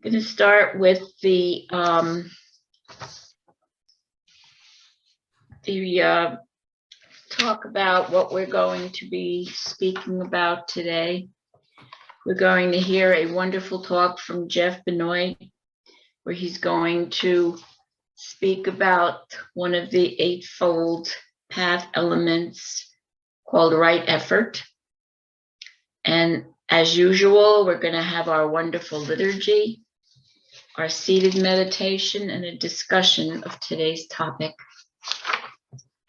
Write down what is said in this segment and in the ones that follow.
going to start with the talk about what we're going to be speaking about today. We're going to hear a wonderful talk from Jeff Benoit, where he's going to speak about one of the eightfold path elements called right effort. And as usual, we're going to have our wonderful liturgy, our seated meditation, and a discussion of today's topic.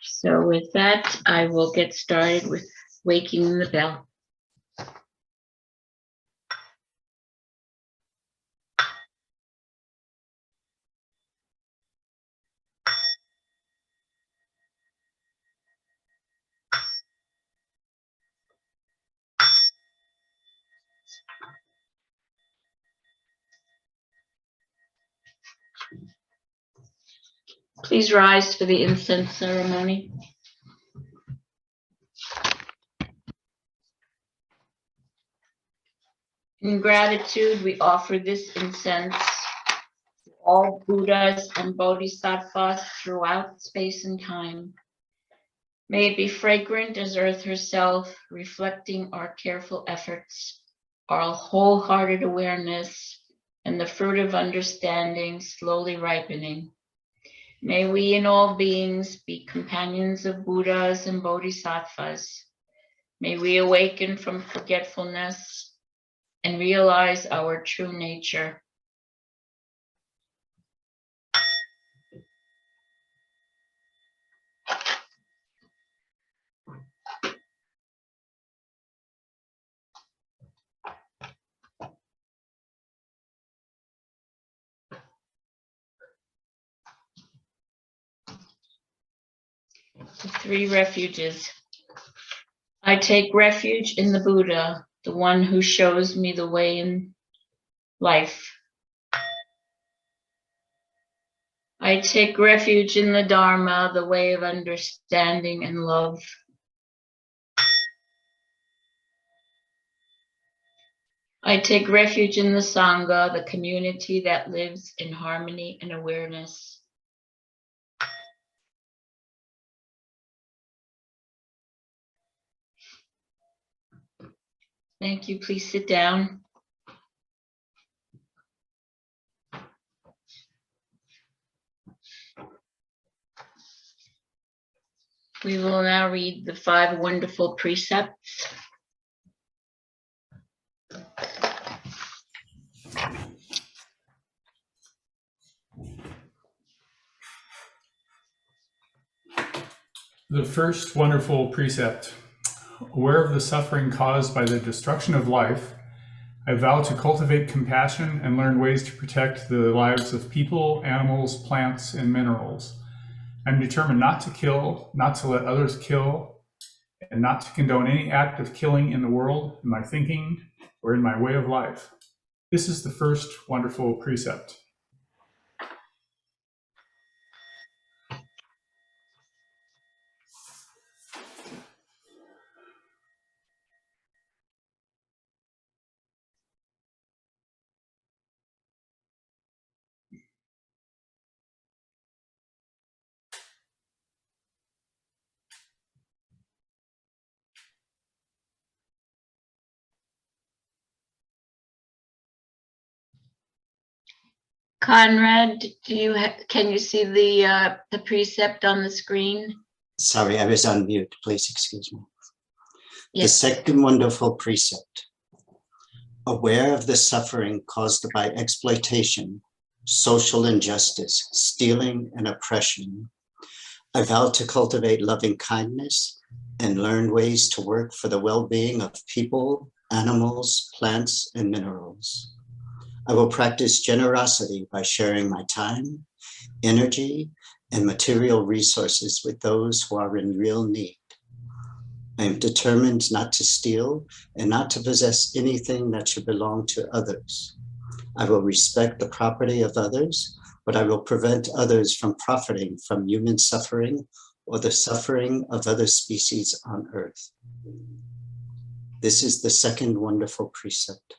So with that, I will get started with waking the bell. Please rise for the incense ceremony. In gratitude, we offer this incense to all Buddhas and Bodhisattvas throughout space and time. May it be fragrant as earth herself, reflecting our careful efforts, our wholehearted awareness, and the fruit of understanding slowly ripening. May we in all beings be companions of Buddhas and Bodhisattvas. May we awaken from forgetfulness and realize our true nature. The three refuges. I take refuge in the Buddha, the one who shows me the way in life. I take refuge in the Dharma, the way of understanding and love. I take refuge in the Sangha, the community that lives in harmony and awareness. Thank you. Please sit down. We will now read the 5 wonderful precepts. The first wonderful precept. Aware of the suffering caused by the destruction of life, I vow to cultivate compassion and learn ways to protect the lives of people, animals, plants, and minerals. I'm determined not to kill, not to let others kill, and not to condone any act of killing in the world, in my thinking, or in my way of life. This is the first wonderful precept. Conrad, can you see the precept on the screen? Sorry, I was on mute. Please excuse me. Yes. The second wonderful precept. Aware of the suffering caused by exploitation, social injustice, stealing, and oppression, I vow to cultivate loving kindness and learn ways to work for the well-being of people, animals, plants, and minerals. I will practice generosity by sharing my time, energy, and material resources with those who are in real need. I am determined not to steal and not to possess anything that should belong to others. I will respect the property of others, but I will prevent others from profiting from human suffering or the suffering of other species on earth. This is the second wonderful precept.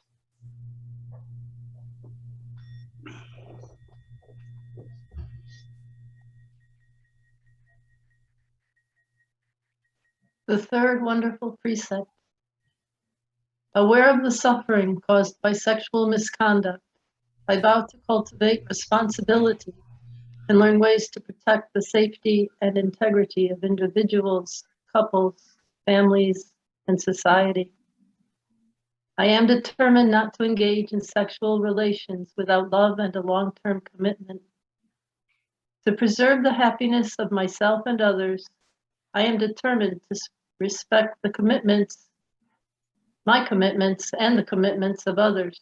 The third wonderful precept. Aware of the suffering caused by sexual misconduct, I vow to cultivate responsibility and learn ways to protect the safety and integrity of individuals, couples, families, and society. I am determined not to engage in sexual relations without love and a long-term commitment. To preserve the happiness of myself and others, I am determined to respect the commitments, my commitments, and the commitments of others.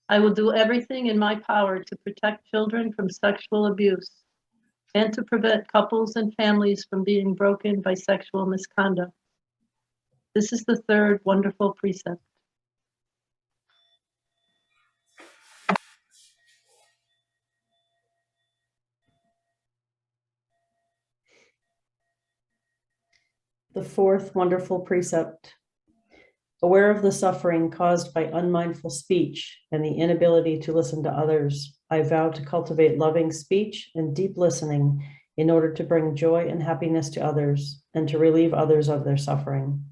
I will do everything in my power to protect children from sexual abuse and to prevent couples and families from being broken by sexual misconduct. This is the third wonderful precept. The fourth wonderful precept. Aware of the suffering caused by unmindful speech and the inability to listen to others, I vow to cultivate loving speech and deep listening in order to bring joy and happiness to others and to relieve others of their suffering.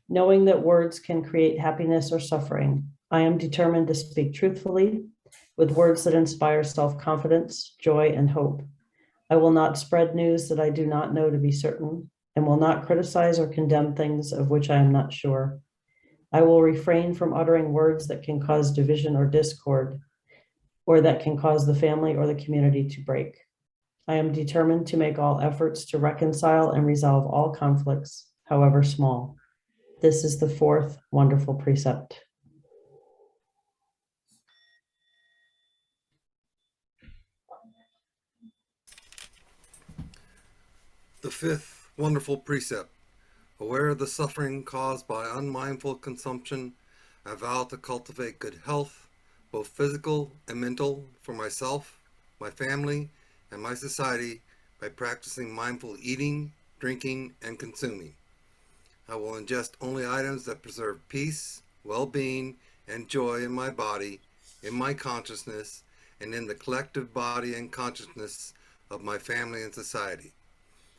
Knowing that words can create happiness or suffering, I am determined to speak truthfully with words that inspire self-confidence, joy, and hope. I will not spread news that I do not know to be certain, and will not criticize or condemn things of which I am not sure. I will refrain from uttering words that can cause division or discord, or that can cause the family or the community to break. I am determined to make all efforts to reconcile and resolve all conflicts, however small. This is the fourth wonderful precept. The fifth wonderful precept. Aware of the suffering caused by unmindful consumption, I vow to cultivate good health, both physical and mental, for myself, my family, and my society by practicing mindful eating, drinking, and consuming. I will ingest only items that preserve peace, well-being, and joy in my body, in my consciousness, and in the collective body and consciousness of my family and society.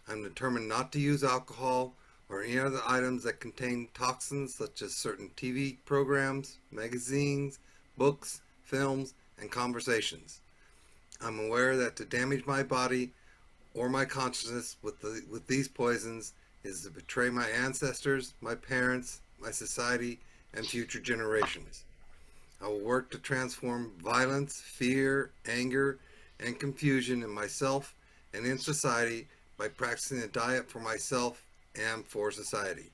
I'm determined not to use alcohol or any other items that contain toxins such as certain TV programs, magazines, books, films, and conversations. I'm aware that to damage my body or my consciousness with these poisons is to betray my ancestors, my parents, my society, and future generations. I will work to transform violence, fear, anger, and confusion in myself and in society by practicing a diet for myself and for society.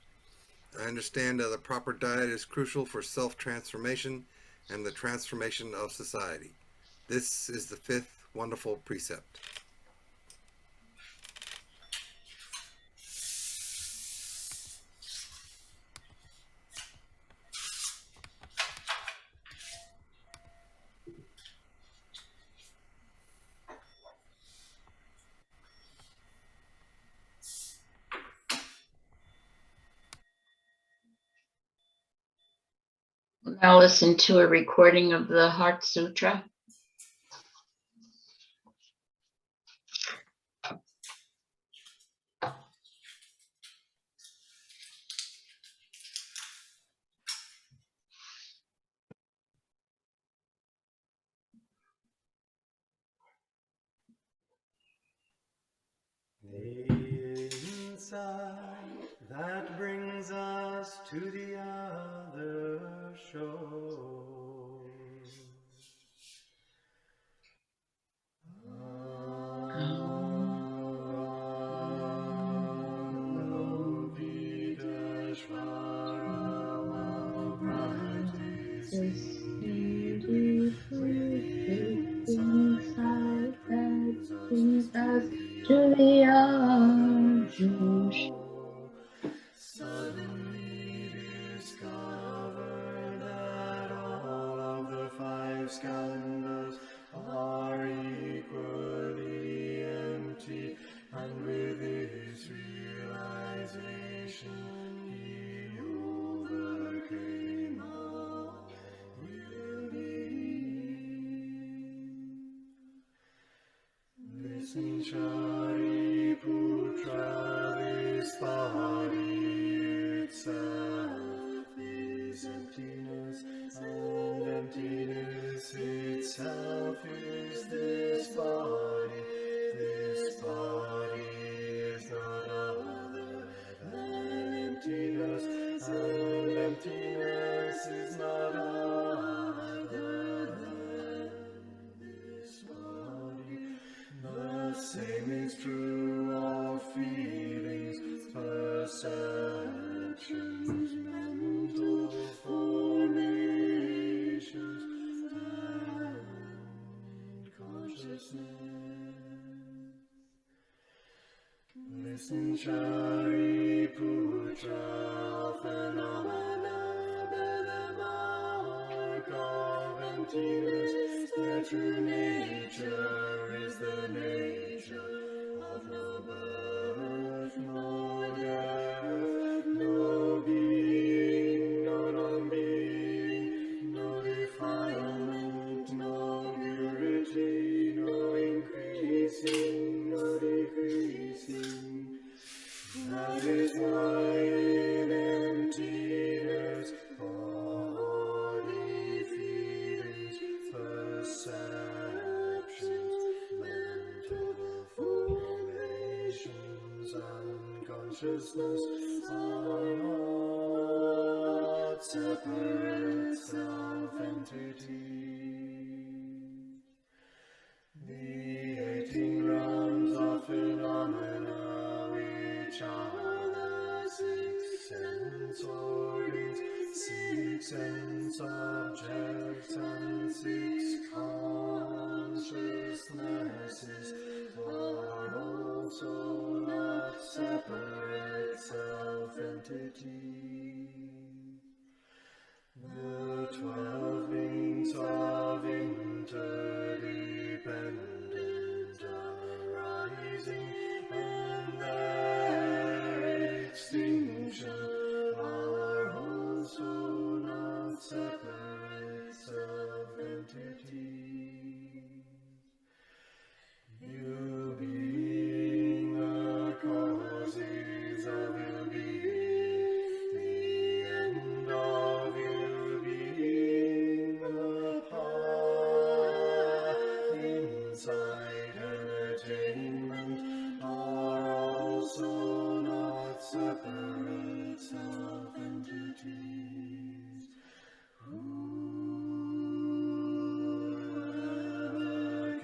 I understand that a proper diet is crucial for self-transformation and the transformation of society. This is the fifth wonderful precept. Now listen to a recording of the Heart Sutra. The insight that brings us to the other shore. Inside that brings us to the other shore. Suddenly discover that all of the five skandhas are equally empty, and with this realization he overcame all will be. Listen, Shariputra, this thought is true of feelings, perceptions, mental formations, and consciousness. Listen, Shariputra, phenomena bear the mark of emptiness. Their true nature is the nature of no birth, no death, no being, no non-being, no defilement, no purity, no increasing, no decreasing. That is why in emptiness, body, feelings, perceptions, mental formations, and consciousness are not separate self-entities. The 18 realms of phenomena, which are the 6 sense organs, 6 sense objects, and 6 consciousnesses, are also not separate self-entities. The 12 links of interdependent arising and their extinction are also not separate self-entities. You being the causes of your being, the end of your being, the path, insight, and attainment are also not separate self-entities. Whoever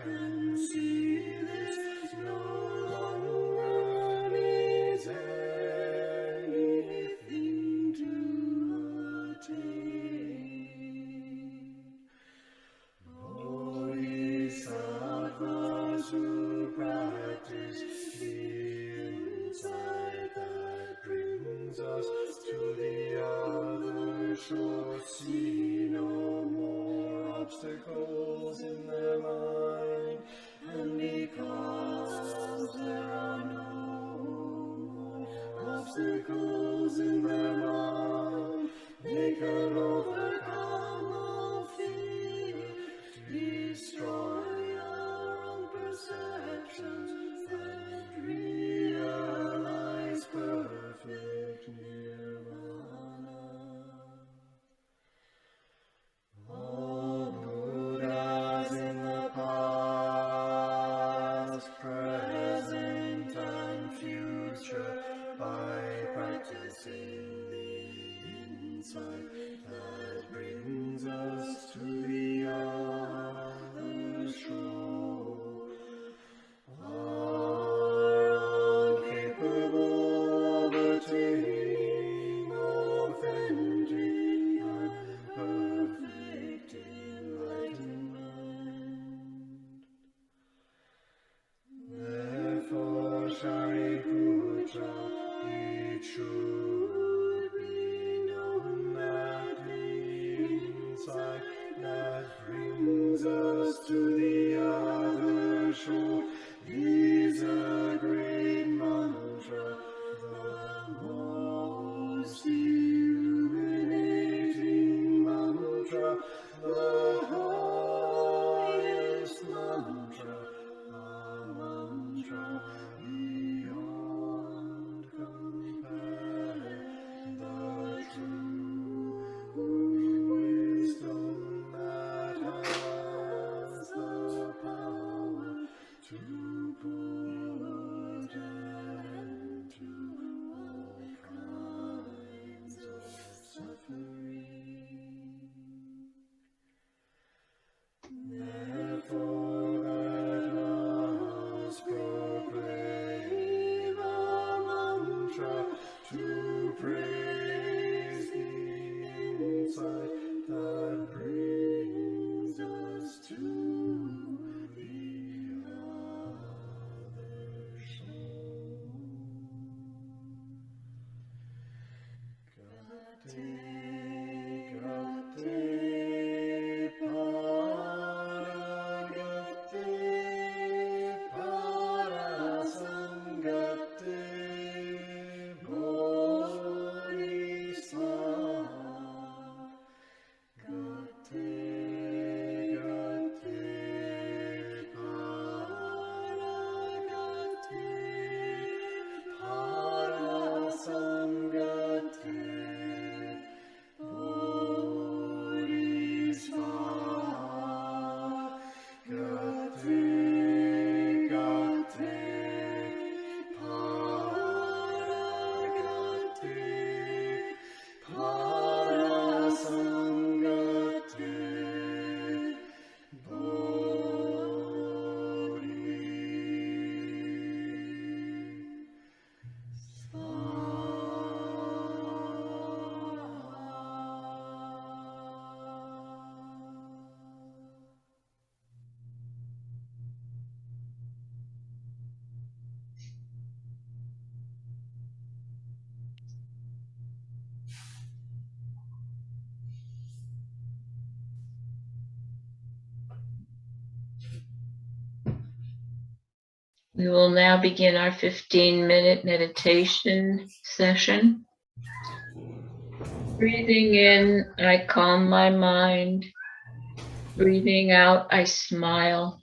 can see this no longer needs anything to attain. Bodhisattvas who practice the insight that brings us to the other shore see no more obstacles in their mind, and because there are no more obstacles in their mind, they can overcome all fear, destroy our own perceptions, and realize perfect nirvana. All Buddhas in the past, present, and future, by practicing the insight that brings us to the other shore, are capable of attaining authentic and perfect enlightenment. Therefore, Shariputra, it should be known that the insight that brings us to the other shore is a great mantra, the most illuminating mantra, the highest mantra, a mantra beyond compare, the true wisdom that has the We will now begin our 15-minute meditation session. Breathing in, I calm my mind. Breathing out, I smile.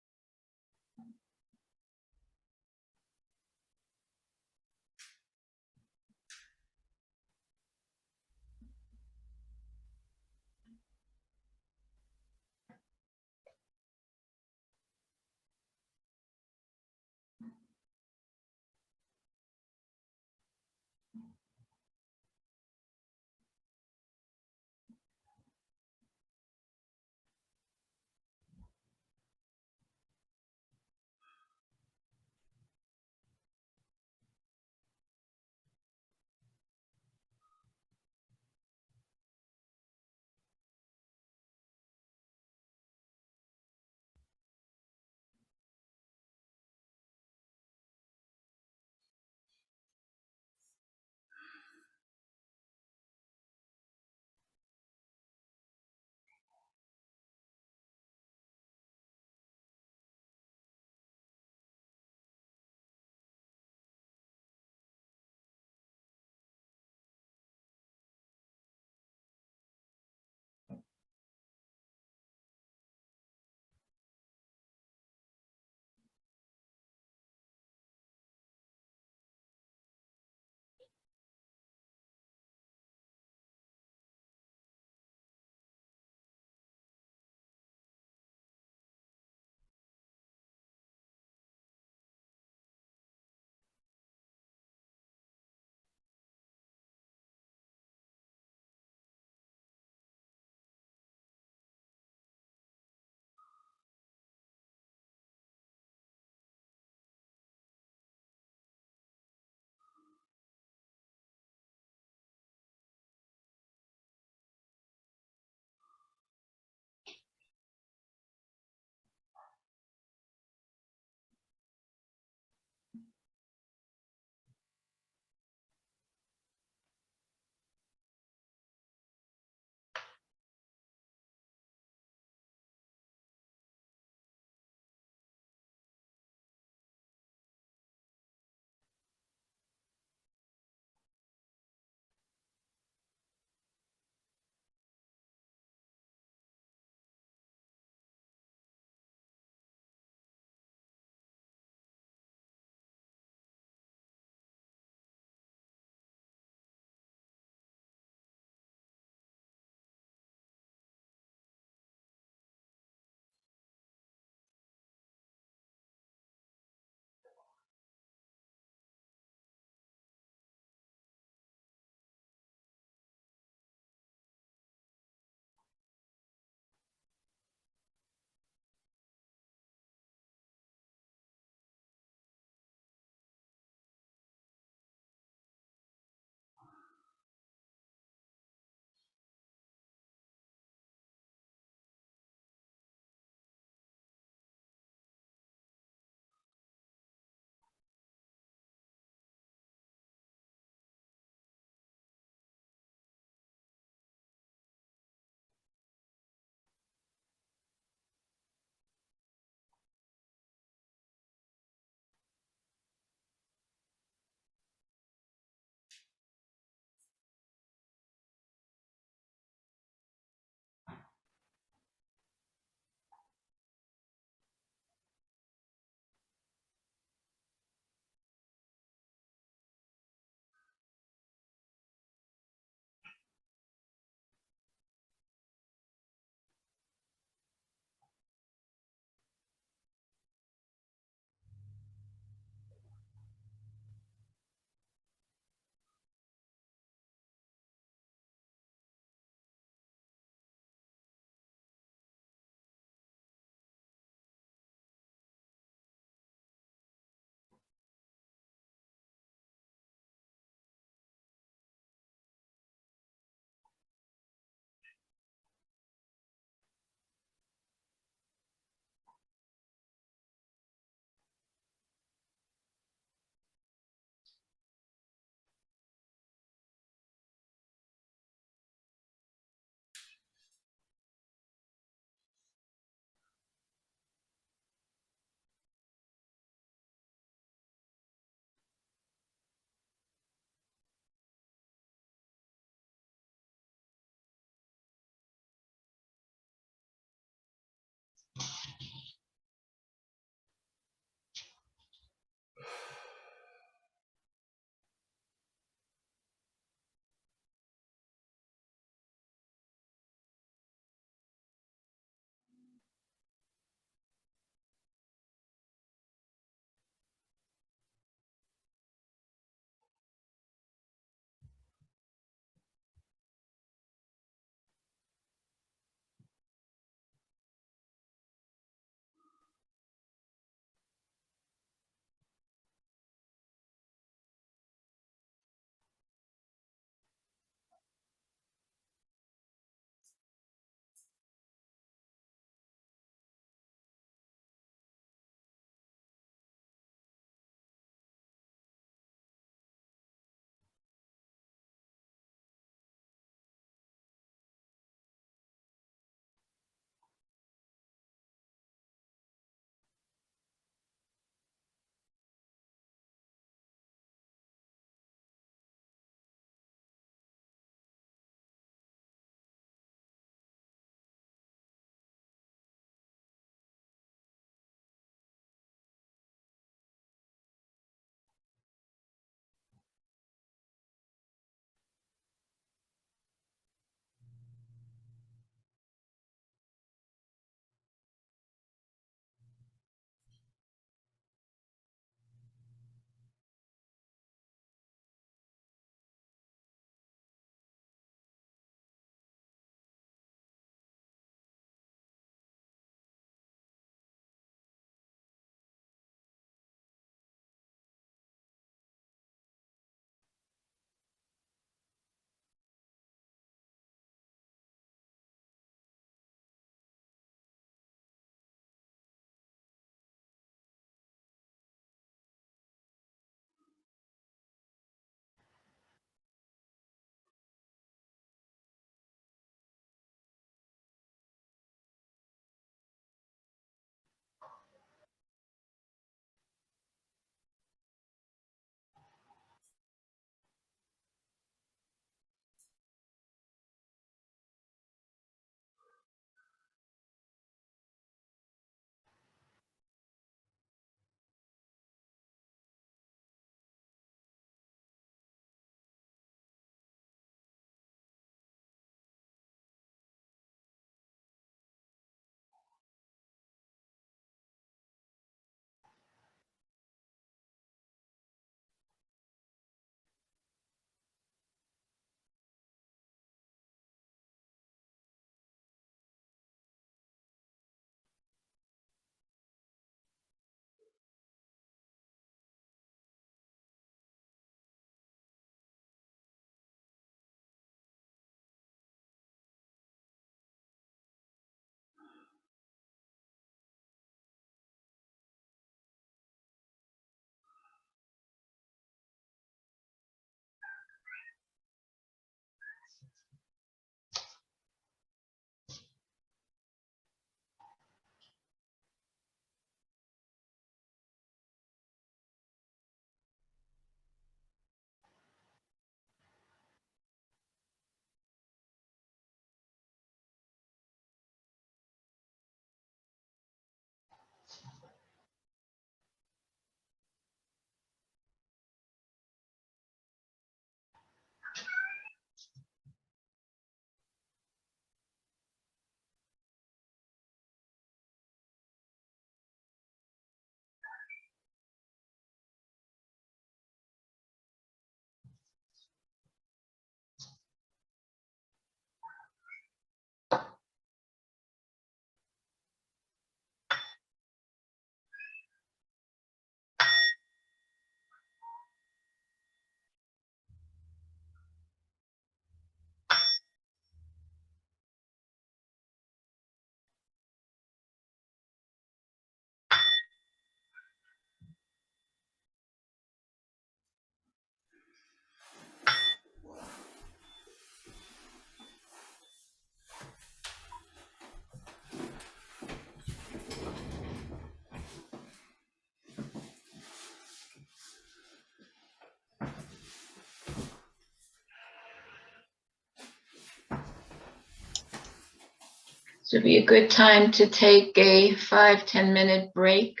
So it'd be a good time to take a 5-10 minute break.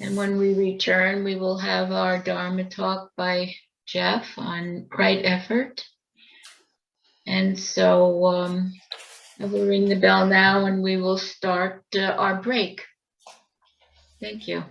And when we return, we will have our Dharma talk by Jeff on right effort. And so I will ring the bell now and we will start our break. Thank you.